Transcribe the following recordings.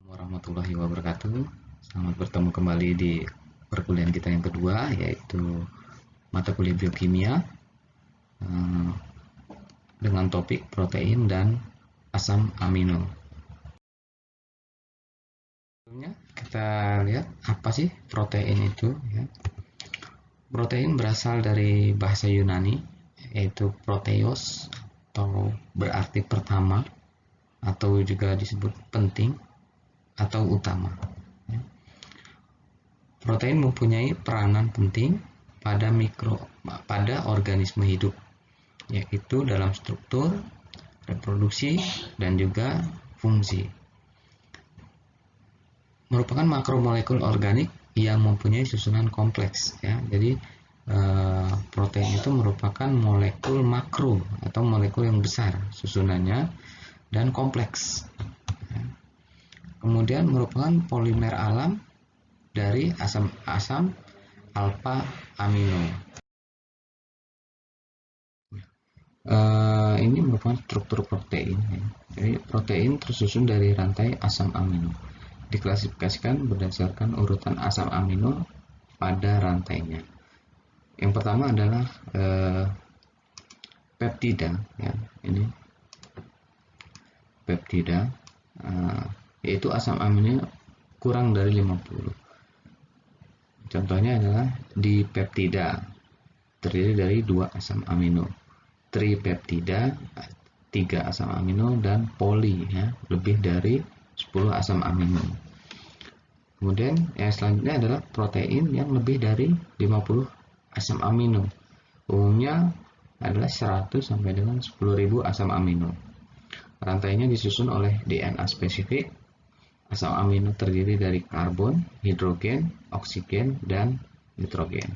Warahmatullahi wabarakatuh. Selamat bertemu kembali di perkuliahan kita yang kedua, yaitu mata kuliah biokimia dengan topik protein dan asam amino. Sebelumnya kita lihat apa sih protein itu. Protein berasal dari bahasa Yunani, yaitu proteos, atau berarti pertama, atau juga disebut penting atau utama. Protein mempunyai peranan penting pada organisme hidup, yaitu dalam struktur, reproduksi, dan juga fungsi. Merupakan makromolekul organik yang mempunyai susunan kompleks. Jadi protein itu merupakan molekul makro atau molekul yang besar susunannya dan kompleks. Kemudian merupakan polimer alam dari asam alfa amino. Ini merupakan struktur protein. Jadi protein tersusun dari rantai asam amino. Diklasifikasikan berdasarkan urutan asam amino pada rantainya. Yang pertama adalah peptida. Ini peptida, yaitu asam amino kurang dari 50. Contohnya adalah dipeptida, terdiri dari 2 asam amino. Tripeptida, 3 asam amino, dan poli, lebih dari 10 asam amino. Kemudian yang selanjutnya adalah protein yang lebih dari 50 asam amino. Umumnya adalah 100 sampai dengan 10.000 asam amino. Rantainya disusun oleh DNA spesifik. Asam amino terdiri dari karbon, hidrogen, oksigen, dan nitrogen.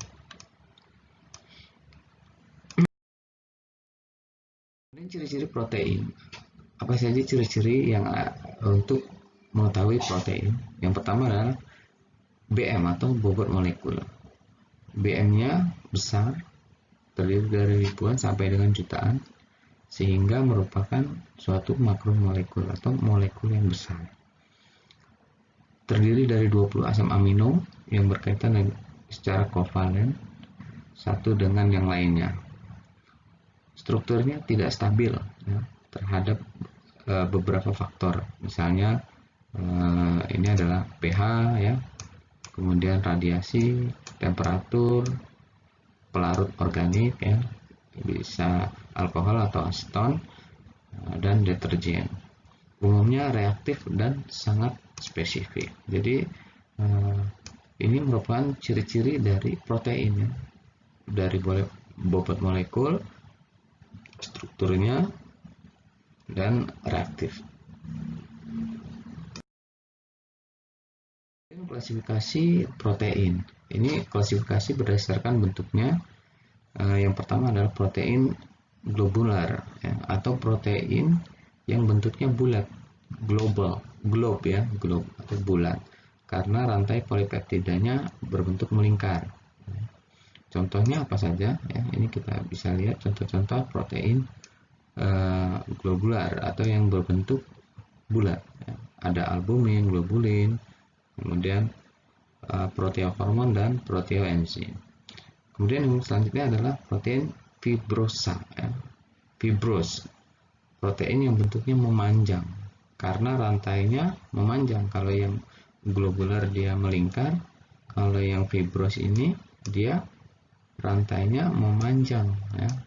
Kemudian ciri-ciri protein. Apa saja ciri-ciri yang untuk mengetahui protein? Yang pertama adalah BM atau bobot molekul. BM-nya besar, terdiri dari ribuan sampai dengan jutaan, sehingga merupakan suatu makromolekul atau molekul yang besar. Terdiri dari 20 asam amino yang berkaitan secara kovalen satu dengan yang lainnya. Strukturnya tidak stabil terhadap beberapa faktor. Misalnya ini adalah pH, kemudian radiasi, temperatur, pelarut organik, bisa alkohol atau aseton, dan deterjen. Umumnya reaktif dan sangat spesifik. Jadi ini merupakan ciri-ciri dari protein, dari bobot molekul, strukturnya, dan reaktif. Klasifikasi protein. Ini klasifikasi berdasarkan bentuknya. Yang pertama adalah protein globular, atau protein yang bentuknya bulat, globe atau bulat, karena rantai polipeptidanya berbentuk melingkar. Contohnya apa saja? Ini kita bisa lihat contoh-contoh protein globular atau yang berbentuk bulat. Ada albumin, globulin, kemudian proteohormon dan proteoenzim. Kemudian yang selanjutnya adalah protein fibrosa, fibros, protein yang bentuknya memanjang karena rantainya memanjang. Kalau yang globular dia melingkar, kalau yang fibros ini dia rantainya memanjang.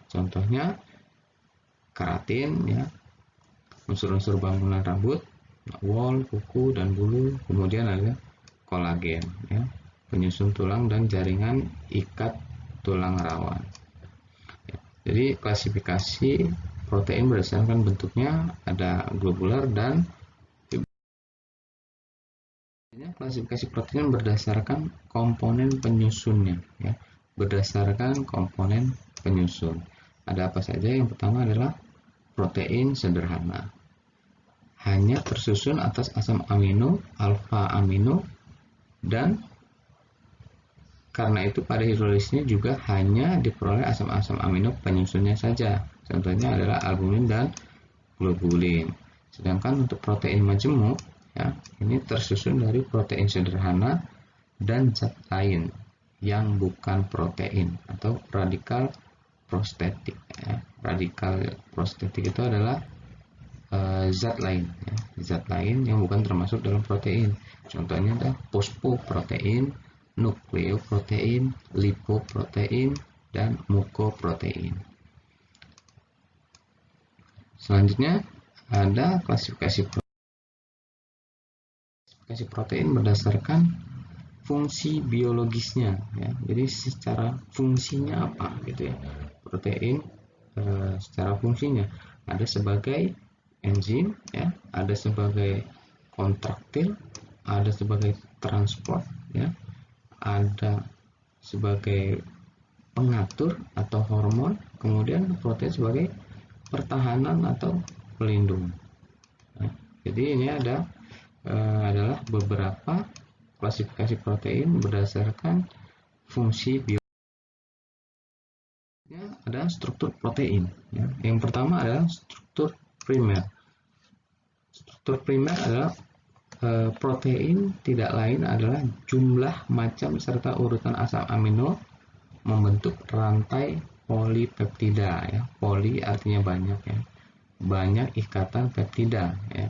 Contohnya keratin, unsur-unsur bangunan rambut, wol, kuku, dan bulu. Kemudian ada kolagen, penyusun tulang dan jaringan ikat tulang rawan. Jadi klasifikasi protein berdasarkan bentuknya ada globular dan klasifikasi protein berdasarkan komponen penyusunnya, berdasarkan komponen penyusun. Ada apa saja? Yang pertama adalah protein sederhana, hanya tersusun atas asam amino, alfa amino, dan karena itu pada hidrolisnya juga hanya diperoleh asam-asam amino penyusunnya saja. Contohnya adalah albumin dan globulin. Sedangkan untuk protein majemuk ya. Ini tersusun dari protein sederhana dan zat lain yang bukan protein atau radikal prostetik, ya. Radikal prostetik itu adalah zat lain, ya. Zat lain yang bukan termasuk dalam protein. Contohnya ada fosfoprotein, nukleoprotein, lipoprotein, dan mukoprotein. Selanjutnya ada klasifikasi protein berdasarkan fungsi biologisnya, ya. Jadi secara fungsinya apa gitu ya. Protein secara fungsinya ada sebagai enzim, ya, ada sebagai kontraktil, ada sebagai transport, ya, ada sebagai pengatur atau hormon, kemudian protein sebagai pertahanan atau pelindung. Nah, jadi ini adalah beberapa klasifikasi protein berdasarkan fungsi biologis. Ada struktur protein, ya. Yang pertama adalah struktur primer. Struktur primer adalah protein tidak lain adalah jumlah macam serta urutan asam amino membentuk rantai polipeptida, ya. Poli artinya banyak, ya. Banyak ikatan peptida, ya.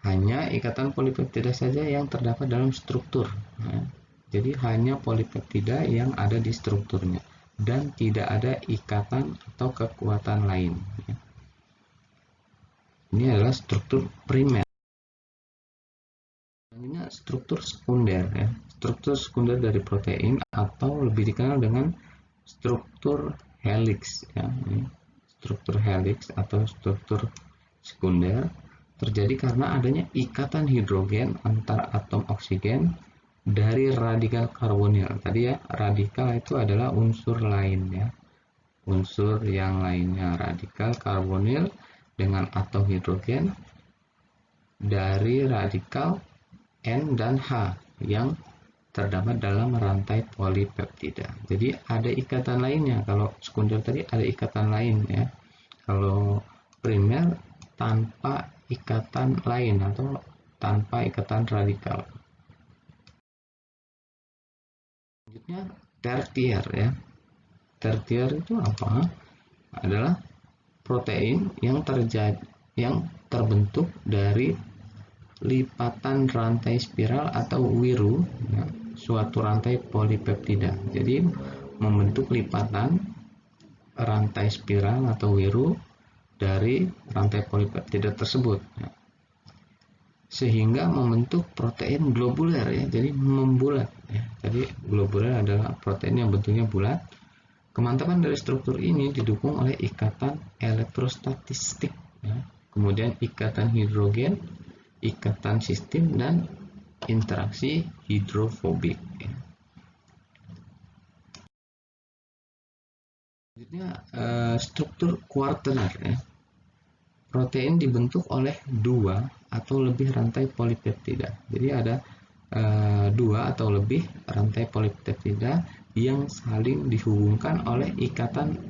Hanya ikatan polipeptida saja yang terdapat dalam struktur, ya. Jadi hanya polipeptida yang ada di strukturnya dan tidak ada ikatan atau kekuatan lain, ya. Ini adalah struktur primer. Selanjutnya struktur sekunder, ya. Struktur sekunder dari protein atau lebih dikenal dengan struktur helix, ya. Ini struktur helix atau struktur sekunder terjadi karena adanya ikatan hidrogen antar atom oksigen dari radikal karbonil. Tadi, ya, radikal itu adalah unsur lain, ya. Unsur yang lainnya, radikal karbonil dengan atom hidrogen dari radikal N dan H yang terdapat dalam rantai polipeptida. Jadi ada ikatan lainnya. Kalau sekunder tadi ada ikatan lain, ya. Kalau primer tanpa ikatan lain atau tanpa ikatan radikal. Selanjutnya tertier, ya. Tertier itu apa? Adalah protein yang terbentuk dari lipatan rantai spiral atau wiru, ya, suatu rantai polipeptida. Jadi membentuk lipatan rantai spiral atau wiru dari rantai polipeptida tersebut, ya, sehingga membentuk protein globuler, ya. Jadi membulat, ya. Jadi globuler adalah protein yang bentuknya bulat. Kemantapan dari struktur ini didukung oleh ikatan elektrostatistik, ya. Kemudian ikatan hidrogen, ikatan sistem, dan interaksi hidrofobik, ya. Selanjutnya struktur kuartener, ya. Protein dibentuk oleh dua atau lebih rantai polipeptida. Jadi ada dua atau lebih rantai polipeptida yang saling dihubungkan oleh ikatan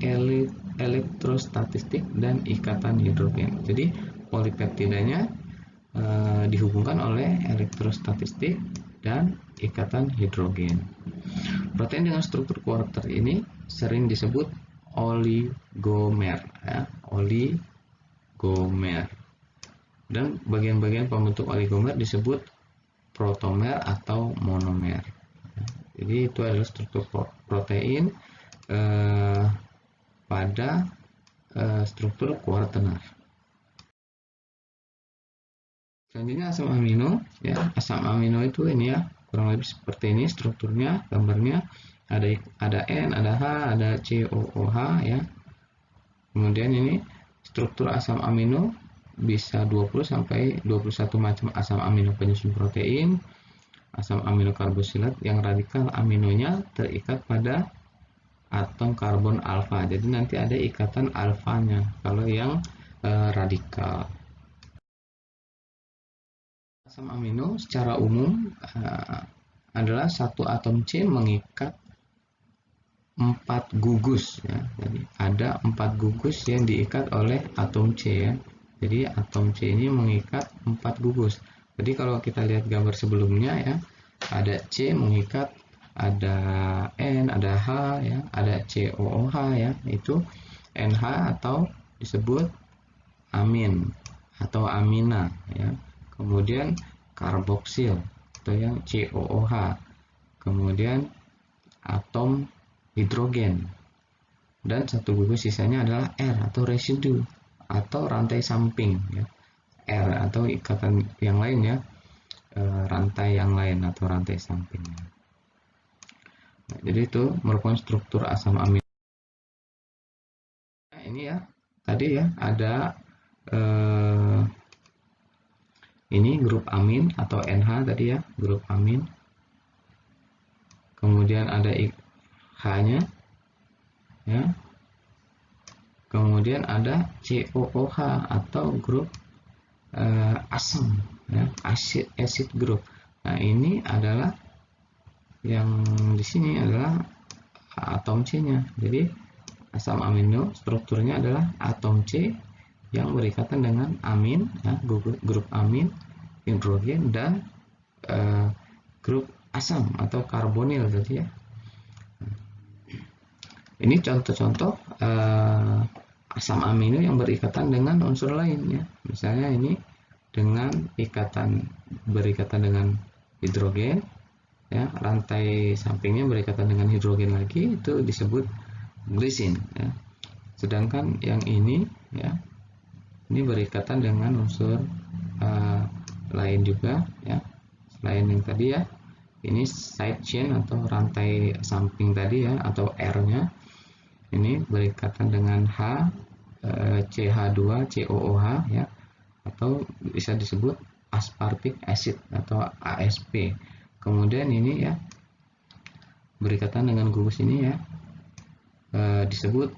elektrostatistik dan ikatan hidrogen. Jadi polipeptidanya dihubungkan oleh elektrostatistik dan ikatan hidrogen. Protein dengan struktur kuarter ini sering disebut oligomer, ya. Oligomer. Dan bagian-bagian pembentuk oligomer disebut protomer atau monomer. Jadi itu adalah struktur protein pada struktur kuartener. Selanjutnya asam amino, ya. Asam amino itu ini, ya, kurang lebih seperti ini strukturnya, gambarnya. Ada N, ada H, ada COOH, ya. Kemudian ini struktur asam amino bisa 20 sampai 21 macam asam amino penyusun protein. Asam amino karbosilat yang radikal aminonya terikat pada atom karbon alfa. Jadi nanti ada ikatan alfanya kalau yang radikal. Asam amino secara umum adalah satu atom C mengikat 4 gugus, ya. Jadi ada 4 gugus yang diikat oleh atom C, ya. Jadi atom C ini mengikat 4 gugus. Jadi kalau kita lihat gambar sebelumnya ya, ada C mengikat, ada N, ada H ya, ada COOH ya, itu NH atau disebut amin atau amina ya. Kemudian karboksil atau yang COOH. Kemudian atom hidrogen. Dan satu gugus sisanya adalah R atau residu atau rantai samping ya. R atau ikatan yang lain ya, rantai yang lain atau rantai samping. Nah, jadi itu merupakan struktur asam amino. Nah, ini ya tadi ya ada ini grup amin atau NH tadi ya, grup amin. Kemudian ada H-nya ya. Kemudian ada COOH atau grup asam ya, acid group. Nah, ini adalah yang di sini adalah atom C-nya. Jadi asam amino strukturnya adalah atom C yang berikatan dengan amin ya, grup amin hidrogen dan grup asam atau karbonil tadi ya. Ini contoh-contoh asam amino yang berikatan dengan unsur lain ya. Misalnya ini dengan berikatan dengan hidrogen ya, rantai sampingnya berikatan dengan hidrogen lagi, itu disebut glisin ya. Sedangkan yang ini ya, ini berikatan dengan unsur lain juga ya, selain yang tadi ya. Ini side chain atau rantai samping tadi ya, atau R-nya ini berikatan dengan H, CH2, COOH ya, atau bisa disebut aspartic acid atau ASP. Kemudian ini ya berikatan dengan gugus ini ya, disebut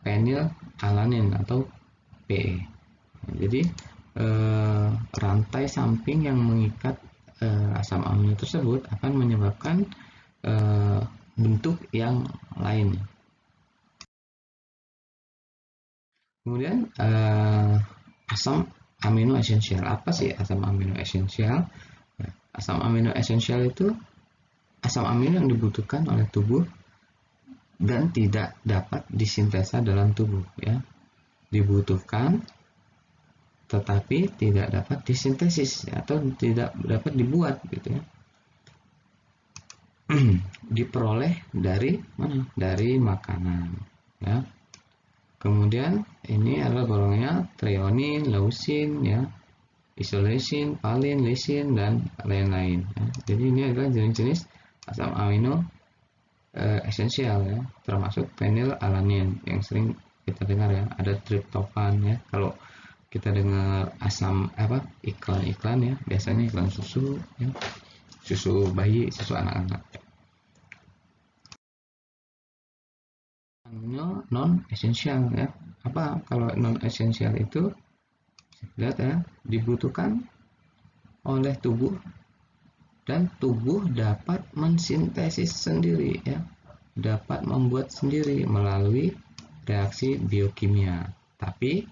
penilalanin atau PE. Jadi rantai samping yang mengikat asam amino tersebut akan menyebabkan bentuk yang lain. Kemudian asam amino esensial. Apa sih asam amino esensial? Asam amino esensial itu asam amino yang dibutuhkan oleh tubuh dan tidak dapat disintesa dalam tubuh ya. Dibutuhkan tetapi tidak dapat disintesis atau tidak dapat dibuat gitu ya. Diperoleh dari mana? Dari makanan ya. Kemudian ini adalah golongannya treonin, leucin ya, isoleucin, valin, lisin dan lain-lain ya. Jadi ini adalah jenis-jenis asam amino esensial ya, termasuk penilalanin yang sering kita dengar ya, ada triptofan ya. Kalau kita dengar asam iklan-iklan ya, biasanya iklan susu ya, susu bayi, susu anak-anak. Non esensial ya. Apa kalau non esensial itu? Lihat ya, dibutuhkan oleh tubuh dan tubuh dapat mensintesis sendiri ya, dapat membuat sendiri melalui reaksi biokimia, tapi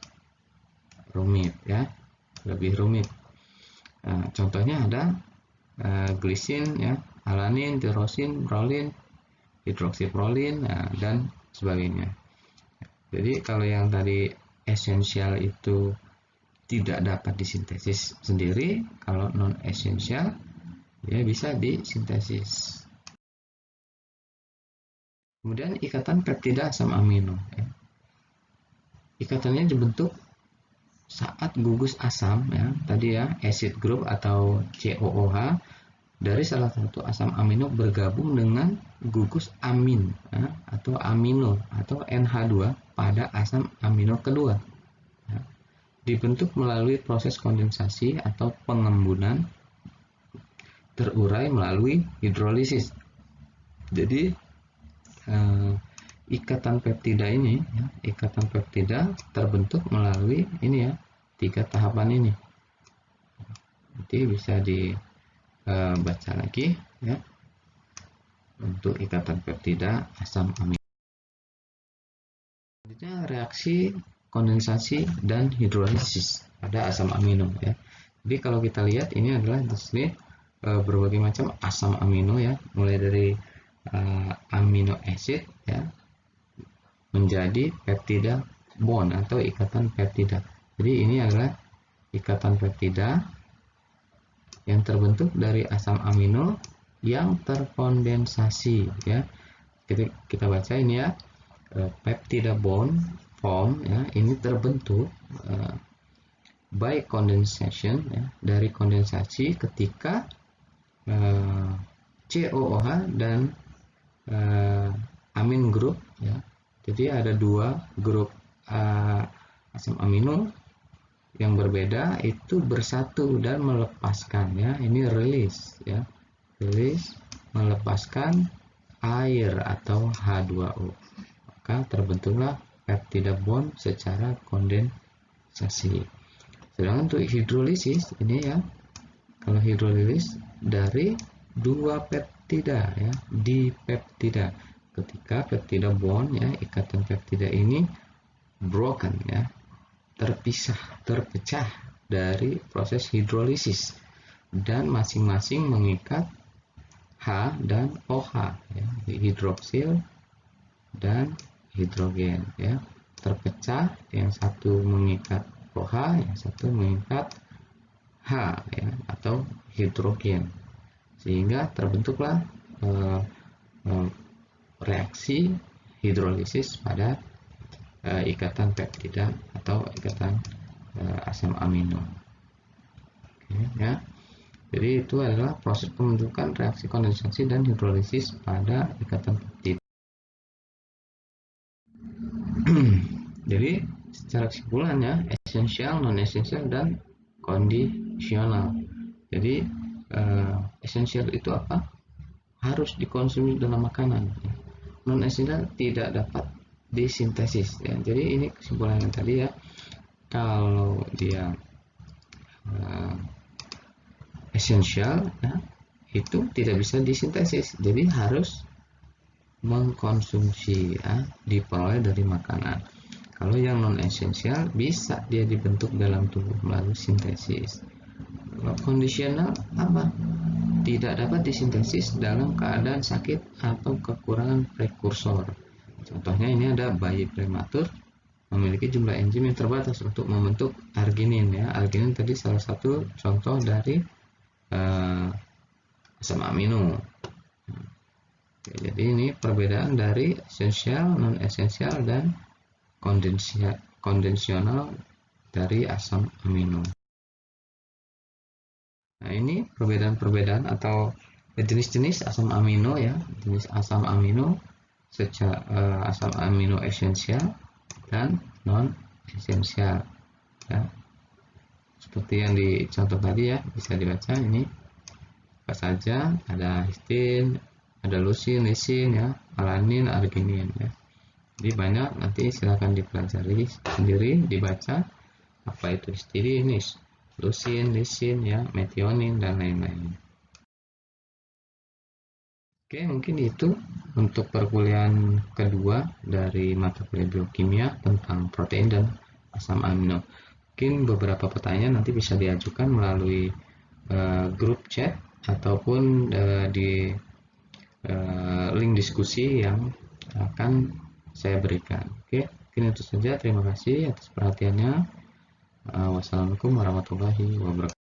rumit ya, lebih rumit. Nah, contohnya ada glisin ya, alanin, tirosin, prolin, hidroksiprolin dan sebagainya. Jadi kalau yang tadi esensial itu tidak dapat disintesis sendiri, kalau non esensial ya bisa disintesis. Kemudian ikatan peptida asam amino ya. Ikatannya dibentuk saat gugus asam ya, tadi ya, acid group atau COOH dari salah satu asam amino bergabung dengan gugus amin ya, atau amino atau NH2 pada asam amino kedua ya. Dibentuk melalui proses kondensasi atau pengembunan, terurai melalui hidrolisis. Jadi ikatan peptida ini ya, ikatan peptida terbentuk melalui ini ya, 3 tahapan ini. Nanti bisa dibaca lagi ya, untuk ikatan peptida asam amino. Selanjutnya reaksi kondensasi dan hidrolisis pada asam amino ya. Jadi kalau kita lihat ini adalah di sini berbagai macam asam amino ya, mulai dari amino acid ya menjadi peptida bond atau ikatan peptida. Jadi ini adalah ikatan peptida yang terbentuk dari asam amino yang terkondensasi ya. Kita baca ini ya, peptida bond form ya, ini terbentuk by condensation ya, dari kondensasi ketika COOH dan amin group ya. Jadi ada dua grup asam amino yang berbeda itu bersatu dan melepaskan ya, ini release ya, release melepaskan air atau H2O, maka terbentuklah peptida bond secara kondensasi. Sedangkan untuk hidrolisis ini ya, kalau hidrolisis dari dua peptida ya, dipeptida, ketika peptida bond ya, ikatan peptida ini broken ya, terpecah dari proses hidrolisis dan masing-masing mengikat H dan OH ya, hidroksil dan hidrogen ya, terpecah, yang satu mengikat OH, yang satu mengikat H ya, atau hidrogen, sehingga terbentuklah reaksi hidrolisis pada ikatan peptida atau ikatan asam amino. Oke, ya. Jadi itu adalah proses pembentukan reaksi kondensasi dan hidrolisis pada ikatan peptida. Jadi secara kesimpulannya esensial, non esensial, dan kondisional. Jadi esensial itu apa? Harus dikonsumsi dalam makanan. Non esensial tidak dapat disintesis ya. Jadi ini kesimpulannya tadi ya, kalau dia esensial ya, itu tidak bisa disintesis, jadi harus mengkonsumsi ya, diperoleh dari makanan. Kalau yang non esensial bisa dia dibentuk dalam tubuh melalui sintesis. Kalau kondisional apa? Tidak dapat disintesis dalam keadaan sakit atau kekurangan prekursor. Contohnya ini ada bayi prematur memiliki jumlah enzim yang terbatas untuk membentuk arginin ya. Arginin tadi salah satu contoh dari asam amino. Oke, jadi ini perbedaan dari esensial, non esensial, dan kondensional dari asam amino. Nah, ini perbedaan-perbedaan atau jenis-jenis asam amino ya, jenis asam amino secara asam amino esensial dan non esensial ya. Seperti yang dicontoh tadi ya, bisa dibaca ini apa saja, ada histin, ada leusin, lisin ya, alanin, arginin ya. Jadi banyak, nanti silakan dipelajari sendiri, dibaca apa itu histidin, leusin, lisin ya, metionin, dan lain-lain. Oke, mungkin itu untuk perkuliahan kedua dari mata kuliah biokimia tentang protein dan asam amino. Mungkin beberapa pertanyaan nanti bisa diajukan melalui grup chat ataupun di link diskusi yang akan saya berikan. Oke, mungkin itu saja. Terima kasih atas perhatiannya. Wassalamualaikum warahmatullahi wabarakatuh.